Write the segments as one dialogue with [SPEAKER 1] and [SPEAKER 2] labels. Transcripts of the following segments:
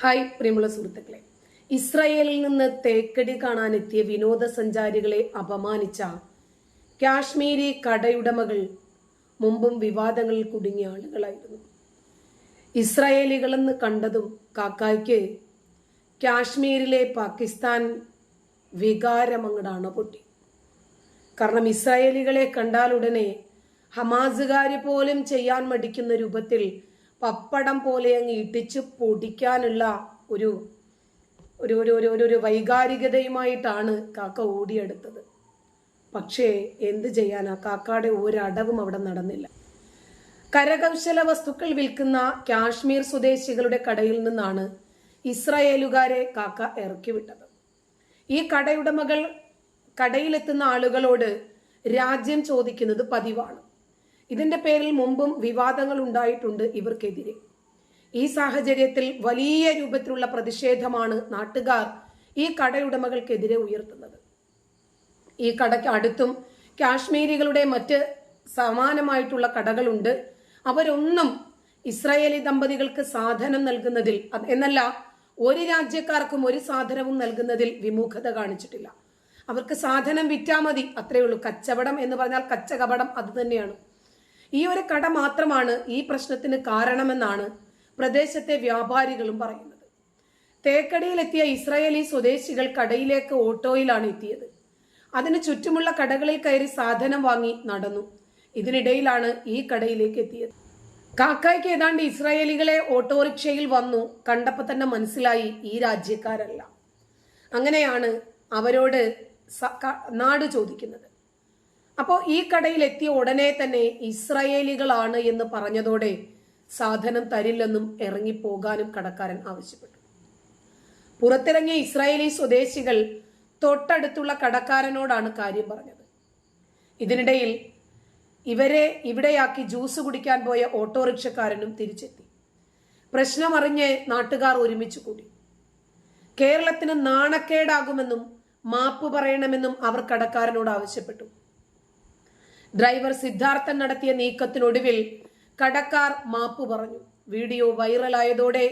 [SPEAKER 1] Hi പ്രിയമുള്ള സുഹൃത്തുക്കളെ, ഇസ്രായേലിൽ നിന്ന് തേക്കടി കാണാനെത്തിയ വിനോദസഞ്ചാരികളെ അപമാനിച്ച കാശ്മീരി കടയുടമകൾ മുമ്പും വിവാദങ്ങളിൽ കുടുങ്ങിയ ആളുകളായിരുന്നു. ഇസ്രായേലികളെന്ന് കണ്ടതും കാക്കായ്ക്ക് കാശ്മീരിലെ പാകിസ്ഥാൻ വികാരം അങ്ങടാണ് പൊട്ടി. കാരണം ഇസ്രായേലികളെ കണ്ടാലുടനെ ഹമാസുകാര് പോലും ചെയ്യാൻ മടിക്കുന്ന രൂപത്തിൽ പപ്പടം പോലെ അങ്ങ് ഇടിച്ച് പൊടിക്കാനുള്ള ഒരു ഒരു ഒരു ഒരു വൈകാരികതയുമായിട്ടാണ് കാക്ക ഓടിയെടുത്തത്. പക്ഷേ എന്ത് ചെയ്യാനാ, കാക്കയുടെ ഒരടവും അവിടെ നടന്നില്ല. കരകൗശല വസ്തുക്കൾ വിൽക്കുന്ന കാശ്മീർ സ്വദേശികളുടെ കടയിൽ നിന്നാണ് ഇസ്രായേലുകാരെ കാക്ക ഇറക്കി വിട്ടത്. ഈ കടയുടമകൾ കടയിലെത്തുന്ന ആളുകളോട് രാജ്യം ചോദിക്കുന്നത് പതിവാണ്. ഇതിന്റെ പേരിൽ മുമ്പും വിവാദങ്ങൾ ഉണ്ടായിട്ടുണ്ട് ഇവർക്കെതിരെ. ഈ സാഹചര്യത്തിൽ വലിയ രൂപത്തിലുള്ള പ്രതിഷേധമാണ് നാട്ടുകാർ ഈ കടയുടമകൾക്കെതിരെ ഉയർത്തുന്നത്. ഈ കടയ്ക്ക് അടുത്തും കാശ്മീരികളുടെ മറ്റ് സമാനമായിട്ടുള്ള കടകളുണ്ട്. അവരൊന്നും ഇസ്രായേലി ദമ്പതികൾക്ക് സാധനം നൽകുന്നതിൽ എന്നല്ല, ഒരു രാജ്യക്കാർക്കും ഒരു സാധനവും നൽകുന്നതിൽ വിമുഖത കാണിച്ചിട്ടില്ല. അവർക്ക് സാധനം വിറ്റാ മതി, അത്രയേ ഉള്ളൂ. കച്ചവടം എന്ന് പറഞ്ഞാൽ കച്ചകപടം അത് തന്നെയാണ്. ഈ ഒരു കട മാത്രമാണ് ഈ പ്രശ്നത്തിന് കാരണമെന്നാണ് പ്രദേശത്തെ വ്യാപാരികളും പറയുന്നത്. തേക്കടിയിലെത്തിയ ഇസ്രായേലി സ്വദേശികൾ കടയിലേക്ക് ഓട്ടോയിലാണ് എത്തിയത്. അതിന് ചുറ്റുമുള്ള കടകളിൽ കയറി സാധനം വാങ്ങി നടന്നു. ഇതിനിടയിലാണ് ഈ കടയിലേക്ക് എത്തിയത്. കാക്കായ്ക്ക് ഏതാണ്ട് ഇസ്രായേലികളെ ഓട്ടോറിക്ഷയിൽ വന്നു കണ്ടപ്പോൾ തന്നെ മനസ്സിലായി ഈ രാജ്യക്കാരല്ല. അങ്ങനെയാണ് അവരോട് നാട് ചോദിക്കുന്നത്. അപ്പോൾ ഈ കടയിൽ എത്തിയ ഉടനെ തന്നെ ഇസ്രായേലികളാണ് എന്ന് പറഞ്ഞതോടെ സാധനം തരില്ലെന്നും ഇറങ്ങിപ്പോകാനും കടക്കാരൻ ആവശ്യപ്പെട്ടു. പുറത്തിറങ്ങിയ ഇസ്രായേലി സ്വദേശികൾ തൊട്ടടുത്തുള്ള കടക്കാരനോടാണ് കാര്യം പറഞ്ഞത്. ഇതിനിടയിൽ ഇവരെ ഇവിടെയാക്കി ജ്യൂസ് കുടിക്കാൻ പോയ ഓട്ടോറിക്ഷക്കാരനും തിരിച്ചെത്തി. പ്രശ്നമറിഞ്ഞ് നാട്ടുകാർ ഒരുമിച്ച് കൂടി. കേരളത്തിന് നാണക്കേടാകുമെന്നും മാപ്പ് പറയണമെന്നും അവർ കടക്കാരനോട് ആവശ്യപ്പെട്ടു. ഡ്രൈവർ സിദ്ധാർത്ഥൻ നടത്തിയ നീക്കത്തിനൊടുവിൽ കടക്കാർ മാപ്പ് പറഞ്ഞു. വീഡിയോ വൈറലായതോടെ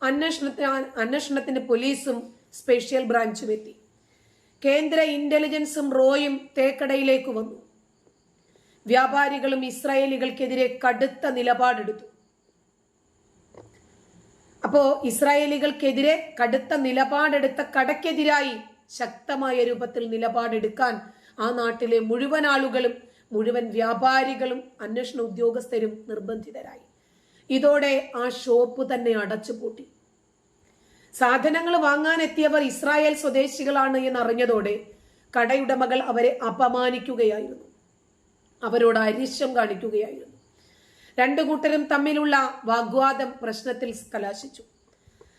[SPEAKER 1] അന്വേഷണത്തിന് പോലീസും സ്പെഷ്യൽ ബ്രാഞ്ചും എത്തി. കേന്ദ്ര ഇന്റലിജൻസും റോയും തേക്കടയിലേക്ക് വന്നു. വ്യാപാരികളും ഇസ്രായേലികൾക്കെതിരെ കടുത്ത നിലപാടെടുത്തു. അപ്പോ ഇസ്രായേലികൾക്കെതിരെ കടുത്ത നിലപാടെടുത്ത കടക്കെതിരായി ശക്തമായ രൂപത്തിൽ നിലപാടെടുക്കാൻ ആ നാട്ടിലെ മുഴുവൻ ആളുകളും, മുഴുവൻ വ്യാപാരികളും അന്വേഷണ ഉദ്യോഗസ്ഥരും നിർബന്ധിതരായി. ഇതോടെ ആ ഷോപ്പ് തന്നെ അടച്ചുപൂട്ടി. സാധനങ്ങൾ വാങ്ങാൻ എത്തിയവർ ഇസ്രായേൽ സ്വദേശികളാണ് എന്നറിഞ്ഞതോടെ കടയുടമകൾ അവരെ അപമാനിക്കുകയായിരുന്നു. അവരോട് അരിശം കാണിക്കുകയായിരുന്നു. രണ്ടു കൂട്ടരും തമ്മിലുള്ള വാഗ്വാദം പ്രശ്നത്തിൽ കലാശിച്ചു.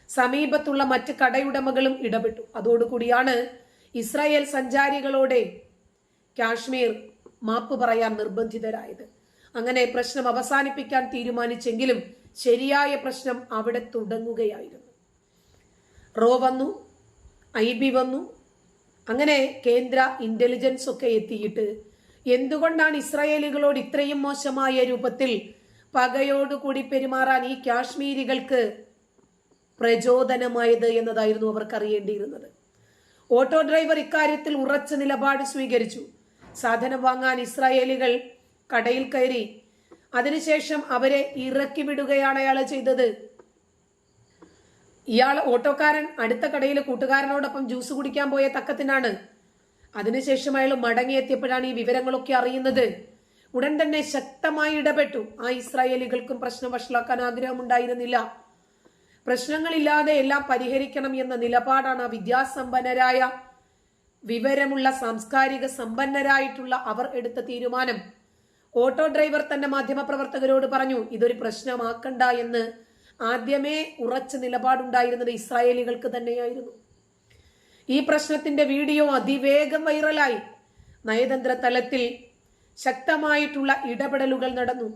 [SPEAKER 1] സമീപത്തുള്ള മറ്റ് കടയുടമകളും ഇടപെട്ടു. അതോടുകൂടിയാണ് ഇസ്രായേൽ സഞ്ചാരികളോടെ കാശ്മീർ മാപ്പ് പറയാൻ നിർബന്ധിതരായത്. അങ്ങനെ പ്രശ്നം അവസാനിപ്പിക്കാൻ തീരുമാനിച്ചെങ്കിലും ശരിയായ പ്രശ്നം അവിടെ തുടങ്ങുകയായിരുന്നു. റോ വന്നു, IB വന്നു. അങ്ങനെ കേന്ദ്ര ഇന്റലിജൻസ് ഒക്കെ എത്തിയിട്ട് എന്തുകൊണ്ടാണ് ഇസ്രായേലികളോട് ഇത്രയും മോശമായ രൂപത്തിൽ പകയോടുകൂടി പെരുമാറാൻ ഈ കാശ്മീരികൾക്ക് പ്രചോദനമായത് എന്നതായിരുന്നു അവർക്ക് അറിയേണ്ടിയിരുന്നത്. ഓട്ടോ ഡ്രൈവർ ഇക്കാര്യത്തിൽ ഉറച്ച നിലപാട് സ്വീകരിച്ചു. സാധനം വാങ്ങാൻ ഇസ്രായേലികൾ കടയിൽ കയറി. അതിനുശേഷം അവരെ ഇറക്കി വിടുകയാണ് അയാൾ ചെയ്തത്. ഇയാൾ ഓട്ടോക്കാരൻ അടുത്ത കടയിൽ കൂട്ടുകാരനോടൊപ്പം ജ്യൂസ് കുടിക്കാൻ പോയ തക്കത്തിനാണ്. അതിനുശേഷം അയാൾ മടങ്ങിയെത്തിയപ്പോഴാണ് ഈ വിവരങ്ങളൊക്കെ അറിയുന്നത്. ഉടൻ തന്നെ ശക്തമായി ഇടപെട്ടു. ആ ഇസ്രായേലികൾക്കും പ്രശ്നം വഷളാക്കാൻ ആഗ്രഹമുണ്ടായിരുന്നില്ല. പ്രശ്നങ്ങളില്ലാതെ എല്ലാം പരിഹരിക്കണം എന്ന നിലപാടാണ് ആ വിദ്യാസമ്പന്നരായ, വിവരമുള്ള, സാംസ്കാരിക സമ്പന്നരായിട്ടുള്ള അവർ എടുത്ത തീരുമാനം. ഓട്ടോ ഡ്രൈവർ തന്നെ മാധ്യമപ്രവർത്തകരോട് പറഞ്ഞു, ഇതൊരു പ്രശ്നമാക്കണ്ട എന്ന്. ആദ്യമേ ഉറച്ച നിലപാടുണ്ടായിരുന്നത് ഇസ്രായേലികൾക്ക് തന്നെയായിരുന്നു. ഈ പ്രശ്നത്തിന്റെ വീഡിയോ അതിവേഗം വൈറലായി. നയതന്ത്ര തലത്തിൽ ശക്തമായിട്ടുള്ള ഇടപെടലുകൾ നടന്നു.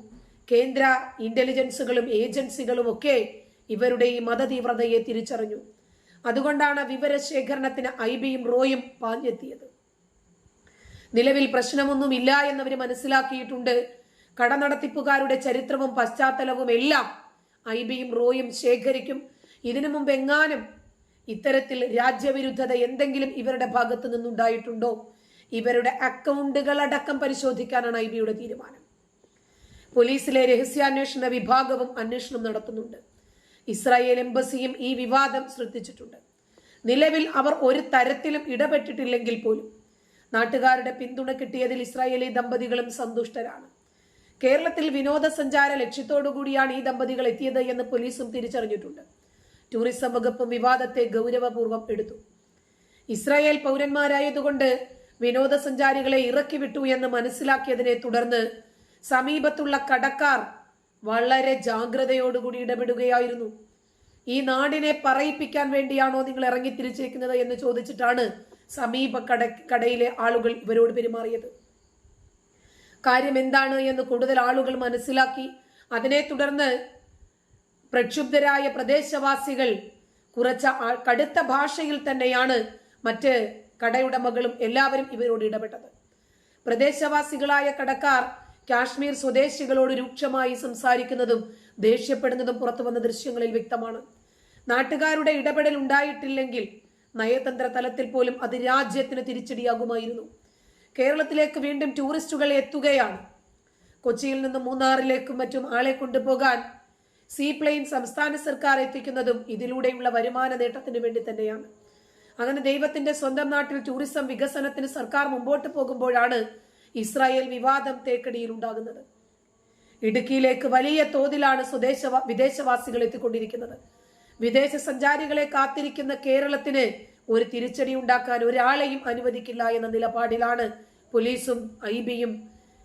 [SPEAKER 1] കേന്ദ്ര ഇന്റലിജൻസുകളും ഏജൻസികളും ഒക്കെ ഇവരുടെ ഈ മതതീവ്രതയെ തിരിച്ചറിഞ്ഞു. അതുകൊണ്ടാണ് വിവരശേഖരണത്തിന് IBയും റോയും പാഞ്ഞെത്തിയത്. നിലവിൽ പ്രശ്നമൊന്നുമില്ല എന്നവർ മനസ്സിലാക്കിയിട്ടുണ്ട്. കട നടത്തിപ്പുകാരുടെ ചരിത്രവും പശ്ചാത്തലവും എല്ലാം IBയും റോയും ശേഖരിക്കും. ഇതിനു മുമ്പ് എങ്ങാനും ഇത്തരത്തിൽ രാജ്യവിരുദ്ധത എന്തെങ്കിലും ഇവരുടെ ഭാഗത്ത് നിന്നുണ്ടായിട്ടുണ്ടോ? ഇവരുടെ അക്കൗണ്ടുകളടക്കം പരിശോധിക്കാനാണ് IB-യുടെ തീരുമാനം. പോലീസിലെ രഹസ്യാന്വേഷണ വിഭാഗവും അന്വേഷണം നടത്തുന്നുണ്ട്. ഇസ്രായേൽ എംബസിയും ഈ വിവാദം ശ്രദ്ധിച്ചിട്ടുണ്ട്. നിലവിൽ അവർ ഒരു തരത്തിലും ഇടപെട്ടിട്ടില്ലെങ്കിൽ പോലും നാട്ടുകാരുടെ പിന്തുണ കിട്ടിയതിൽ ഇസ്രായേലി ദമ്പതികളും സന്തുഷ്ടരാണ്. കേരളത്തിൽ വിനോദസഞ്ചാര ലക്ഷ്യത്തോടുകൂടിയാണ് ഈ ദമ്പതികൾ എത്തിയത് എന്ന് പോലീസും തിരിച്ചറിഞ്ഞിട്ടുണ്ട്. ടൂറിസം വകുപ്പും വിവാദത്തെ ഗൗരവപൂർവ്വം എടുത്തു. ഇസ്രായേൽ പൗരന്മാരായതുകൊണ്ട് വിനോദസഞ്ചാരികളെ ഇറക്കി വിട്ടു എന്ന് മനസ്സിലാക്കിയതിനെ തുടർന്ന് സമീപത്തുള്ള കടക്കാർ വളരെ ജാഗ്രതയോടുകൂടി ഇടപെടുകയായിരുന്നു. ഈ നാടിനെ പറയിപ്പിക്കാൻ വേണ്ടിയാണോ നിങ്ങൾ ഇറങ്ങി തിരിച്ചിരിക്കുന്നത് എന്ന് ചോദിച്ചിട്ടാണ് സമീപ കടയിലെ ആളുകൾ ഇവരോട് പെരുമാറിയത്. കാര്യം എന്താണ് എന്ന് കൂടുതൽ ആളുകൾ മനസ്സിലാക്കി. അതിനെ തുടർന്ന് പ്രക്ഷുബ്ധരായ പ്രദേശവാസികൾ കുറച്ച് കടുത്ത ഭാഷയിൽ തന്നെയാണ് മറ്റ് കടയുടമകളും എല്ലാവരും ഇവരോട് ഇടപെട്ടത്. പ്രദേശവാസികളായ കടക്കാർ കാശ്മീർ സ്വദേശികളോട് രൂക്ഷമായി സംസാരിക്കുന്നതും ദേഷ്യപ്പെടുന്നതും പുറത്തു വന്ന ദൃശ്യങ്ങളിൽ വ്യക്തമാണ്. നാട്ടുകാരുടെ ഇടപെടൽ ഉണ്ടായിട്ടില്ലെങ്കിൽ നയതന്ത്ര തലത്തിൽ പോലും അത് രാജ്യത്തിന് തിരിച്ചടിയാകുമായിരുന്നു. കേരളത്തിലേക്ക് വീണ്ടും ടൂറിസ്റ്റുകൾ എത്തുകയാണ്. കൊച്ചിയിൽ നിന്ന് മൂന്നാറിലേക്കും മറ്റും ആളെ കൊണ്ടുപോകാൻ സീപ്ലെയിൻ സംസ്ഥാന സർക്കാർ എത്തിക്കുന്നതും ഇതിലൂടെയുള്ള വരുമാന നേട്ടത്തിന് വേണ്ടി തന്നെയാണ്. അങ്ങനെ ദൈവത്തിന്റെ സ്വന്തം നാട്ടിൽ ടൂറിസം വികസനത്തിന് സർക്കാർ മുമ്പോട്ട് പോകുമ്പോഴാണ് ഇസ്രായേൽ വിവാദം തേക്കടിയിൽ ഉണ്ടാകുന്നത്. ഇടുക്കിയിലേക്ക് വലിയ തോതിലാണ് വിദേശവാസികൾ എത്തിക്കൊണ്ടിരിക്കുന്നത്. വിദേശ സഞ്ചാരികളെ കാത്തിരിക്കുന്ന കേരളത്തിന് ഒരു തിരിച്ചടി ഉണ്ടാക്കാൻ ഒരാളെയും അനുവദിക്കില്ല എന്ന നിലപാടിലാണ് പോലീസും IB-യും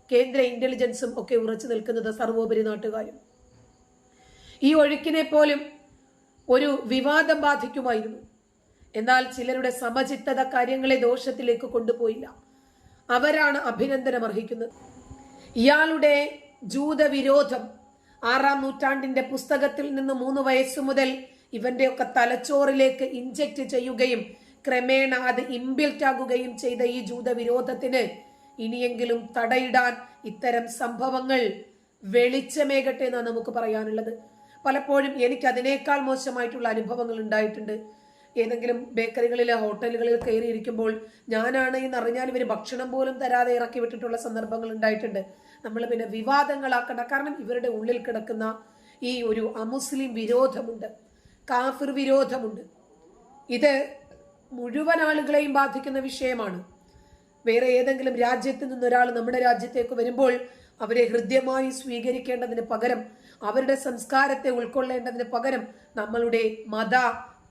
[SPEAKER 1] കേന്ദ്ര ഇന്റലിജൻസും ഒക്കെ ഉറച്ചു നിൽക്കുന്നത്. സർവോപരി നാട്ടുകാരും ഈ ഒഴുക്കിനെ പോലും ഒരു വിവാദം ബാധിക്കുമായിരുന്നു. എന്നാൽ ചിലരുടെ സമചിത്തത കാര്യങ്ങളെ ദോഷത്തിലേക്ക് കൊണ്ടുപോയില്ല. അവരാണ് അഭിനന്ദനം അർഹിക്കുന്നത്. ഇയാളുടെ ജൂതവിരോധം 6-ാം നൂറ്റാണ്ടിന്റെ പുസ്തകത്തിൽ നിന്ന് 3 വയസ്സു മുതൽ ഇവന്റെ ഒക്കെ തലച്ചോറിലേക്ക് ഇൻജക്ട് ചെയ്യുകയും ക്രമേണ അത് ഇംബിൽറ്റ് ആകുകയും ചെയ്ത ഈ ജൂതവിരോധത്തിന് ഇനിയെങ്കിലും തടയിടാൻ ഇത്തരം സംഭവങ്ങൾ വെളിച്ചമേകട്ടെ എന്നാണ് നമുക്ക് പറയാനുള്ളത്. പലപ്പോഴും എനിക്ക് അതിനേക്കാൾ മോശമായിട്ടുള്ള അനുഭവങ്ങൾ ഉണ്ടായിട്ടുണ്ട്. ഏതെങ്കിലും ബേക്കറികളിലെ ഹോട്ടലുകളിൽ കയറിയിരിക്കുമ്പോൾ ഞാനാണ് എന്നറിഞ്ഞാൽ ഇവർ ഭക്ഷണം പോലും തരാതെ ഇറക്കി വിട്ടിട്ടുള്ള സന്ദർഭങ്ങൾ ഉണ്ടായിട്ടുണ്ട്. നമ്മൾ പിന്നെ വിവാദങ്ങളാക്കണ്ട. കാരണം ഇവരുടെ ഉള്ളിൽ കിടക്കുന്ന ഈ ഒരു അമുസ്ലിം വിരോധമുണ്ട്, കാഫിർ വിരോധമുണ്ട്. ഇത് മുഴുവൻ ആളുകളെയും ബാധിക്കുന്ന വിഷയമാണ്. വേറെ ഏതെങ്കിലും രാജ്യത്ത് നിന്നൊരാൾ നമ്മുടെ രാജ്യത്തേക്ക് വരുമ്പോൾ അവരെ ഹൃദ്യമായി സ്വീകരിക്കേണ്ടതിന് പകരം, അവരുടെ സംസ്കാരത്തെ ഉൾക്കൊള്ളേണ്ടതിന് പകരം നമ്മളുടെ മത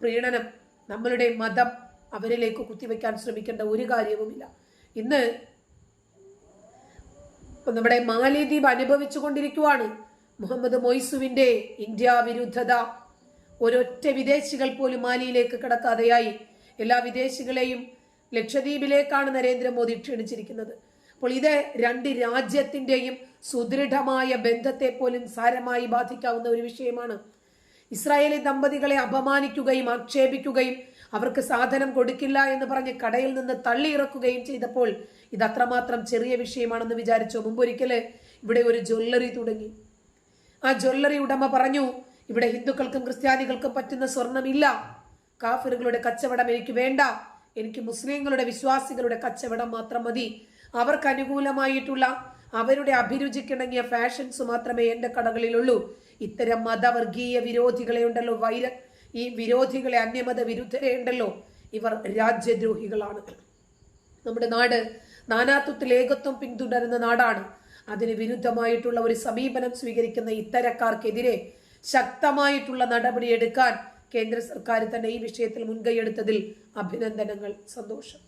[SPEAKER 1] പ്രീണനം, നമ്മളുടെ മതം അവരിലേക്ക് കുത്തിവെക്കാൻ ശ്രമിക്കേണ്ട ഒരു കാര്യവുമില്ല. ഇന്ന് നമ്മുടെ മാലിദ്വീപ് അനുഭവിച്ചു കൊണ്ടിരിക്കുവാണ് മുഹമ്മദ് മൊയ്സുവിന്റെ ഇന്ത്യ വിരുദ്ധത. ഒരൊറ്റ വിദേശികൾ പോലും മാലിയിലേക്ക് കടക്കാതെയായി. എല്ലാ വിദേശികളെയും ലക്ഷദ്വീപിലേക്കാണ് നരേന്ദ്രമോദി ക്ഷണിച്ചിരിക്കുന്നത്. അപ്പോൾ ഇത് 2 രാജ്യത്തിന്റെയും സുദൃഢമായ ബന്ധത്തെ പോലും സാരമായി ബാധിക്കാവുന്ന ഒരു വിഷയമാണ്. ഇസ്രായേലി ദമ്പതികളെ അപമാനിക്കുകയും ആക്ഷേപിക്കുകയും അവർക്ക് സാധനം കൊടുക്കില്ല എന്ന് പറഞ്ഞ് കടയിൽ നിന്ന് തള്ളിയിറക്കുകയും ചെയ്തപ്പോൾ ഇത് അത്രമാത്രം ചെറിയ വിഷയമാണെന്ന് വിചാരിച്ചോ? മുമ്പൊരിക്കല് ഇവിടെ ഒരു ജ്വല്ലറി തുടങ്ങി. ആ ജ്വല്ലറി ഉടമ പറഞ്ഞു, ഇവിടെ ഹിന്ദുക്കൾക്കും ക്രിസ്ത്യാനികൾക്കും പറ്റുന്ന സ്വർണമില്ല, കാഫിറുകളുടെ കച്ചവടം എനിക്ക് വേണ്ട, എനിക്ക് മുസ്ലിങ്ങളുടെ വിശ്വാസികളുടെ കച്ചവടം മാത്രം മതി, അവർക്ക് അനുകൂലമായിട്ടുള്ള അവരുടെ അഭിരുചിക്കിണങ്ങിയ ഫാഷൻസ് മാത്രമേ എന്റെ കടകളിലുള്ളൂ. ഇത്തരം മതവർഗീയ വിരോധികളെ ഉണ്ടല്ലോ, ഈ വിരോധികളെ, അന്യമത വിരുദ്ധരെ ഉണ്ടല്ലോ, ഇവർ രാജ്യദ്രോഹികളാണ്. നമ്മുടെ നാട് നാനാത്വത്തിൽ ഏകത്വം പിന്തുടരുന്ന നാടാണ്. അതിന് വിരുദ്ധമായിട്ടുള്ള ഒരു സമീപനം സ്വീകരിക്കുന്ന ഇത്തരക്കാർക്കെതിരെ ശക്തമായിട്ടുള്ള നടപടിയെടുക്കാൻ കേന്ദ്ര സർക്കാർ തന്നെ ഈ വിഷയത്തിൽ മുൻകൈയെടുത്തതിൽ അഭിനന്ദനങ്ങൾ, സന്തോഷം.